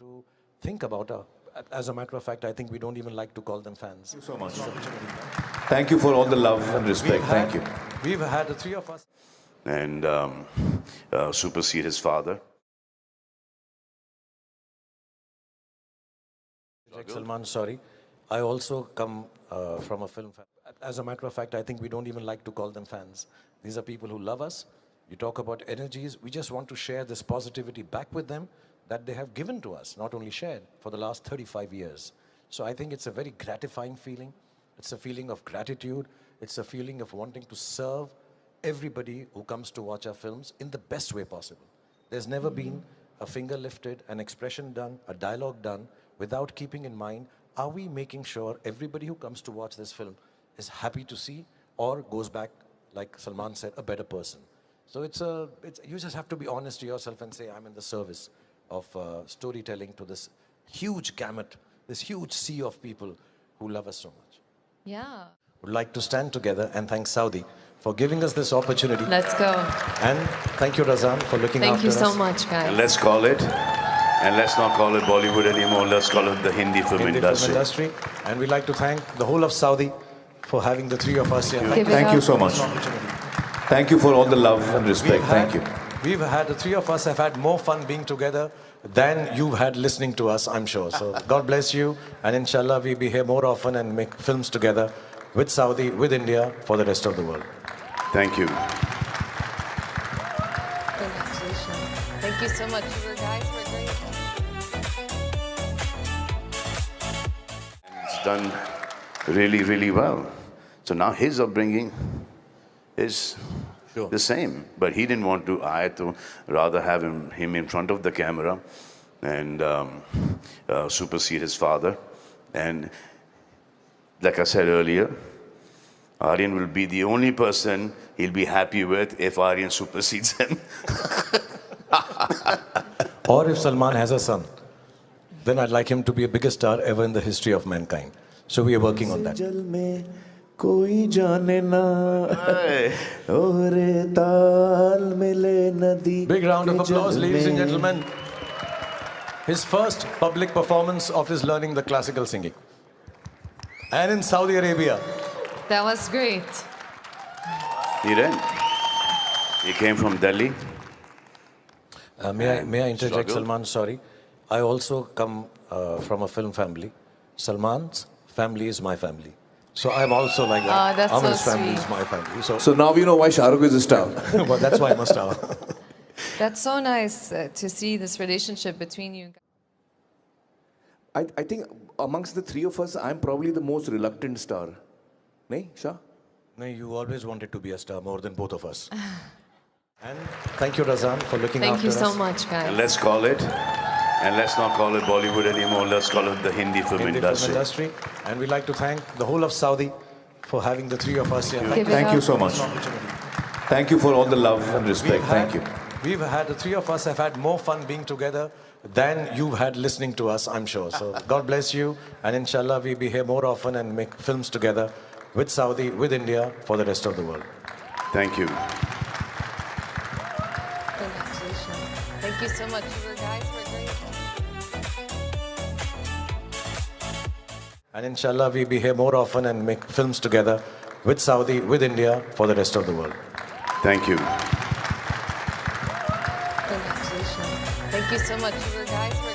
to think about as a matter of fact, I think we don't even like to call them fans. Thank you so much. Thank you for all the love and respect. Thank you. We've had the three of us. And supersede his father. Salman, sorry. I also come from a film fan. As a matter of fact, I think we don't even like to call them fans. These are people who love us. You talk about energies. We just want to share this positivity back with them that they have given to us, not only shared, for the last 35 years. So I think it's a very gratifying feeling. It's a feeling of gratitude. It's a feeling of wanting to serve everybody who comes to watch our films in the best way possible. There's never been a finger lifted, an expression done, a dialogue done, without keeping in mind, are we making sure everybody who comes to watch this film is happy to see or goes back, like Salman said, a better person. So you just have to be honest to yourself and say, I'm in the service of storytelling to this huge gamut, this huge sea of people who love us so much. Yeah. Would like to stand together and thank Saudi for giving us this opportunity. Let's go. And thank you, Razan, for looking after us. Thank you so much, guys. And let's call it, and let's not call it Bollywood anymore, let's call it the Hindi film industry. And we'd like to thank the whole of Saudi for having the three of us here. Thank you so much. Thank you for all the love and respect. Thank you. We've had, the three of us have had more fun being together than you've had listening to us, I'm sure. So God bless you. And inshallah, we'll be here more often and make films together with Saudi, with India, for the rest of the world. Thank you. Congratulations. Thank you so much. You guys were great. It's done really, really well. So now his upbringing is the same. But he didn't want to, I had to rather have him in front of the camera and supersede his father. And like I said earlier, Aryan will be the only person he'll be happy with if Aryan supersedes him. Or if Salman has a son, then I'd like him to be a biggest star ever in the history of mankind. So we are working on that. Big round of applause, ladies and gentlemen. His first public performance of his learning the classical singing. And in Saudi Arabia. That was great. He did. He came from Delhi. May I interject, Salman? Sorry. I also come from a film family. Salman's family is my family. So I'm also like that. Oh, that's Amar's so family sweet. is my family. So now we know why Shah Rukh is a star. Well, that's why I'm a star. That's so nice to see this relationship between you. I think amongst the three of us, I'm probably the most reluctant star. Nahi, Shah? No, you always wanted to be a star more than both of us. And thank you, Razan, for looking Thank after you us. so much, guys. And let's call it, and let's not call it Bollywood anymore, let's call it the Hindi film industry. And we'd like to thank the whole of Saudi for having the three of us here. Thank you so much. Thank you for all the love and respect. Thank you. We've had, the three of us have had more fun being together than you've had listening to us, I'm sure. So God bless you. And inshallah, we'll be here more often and make films together with Saudi, with India, for the rest of the world. Thank you. Congratulations. Thank you so much. You guys were great. And inshallah, we'll be here more often and make films together with Saudi, with India, for the rest of the world. Thank you. Congratulations. Thank you so much. You guys were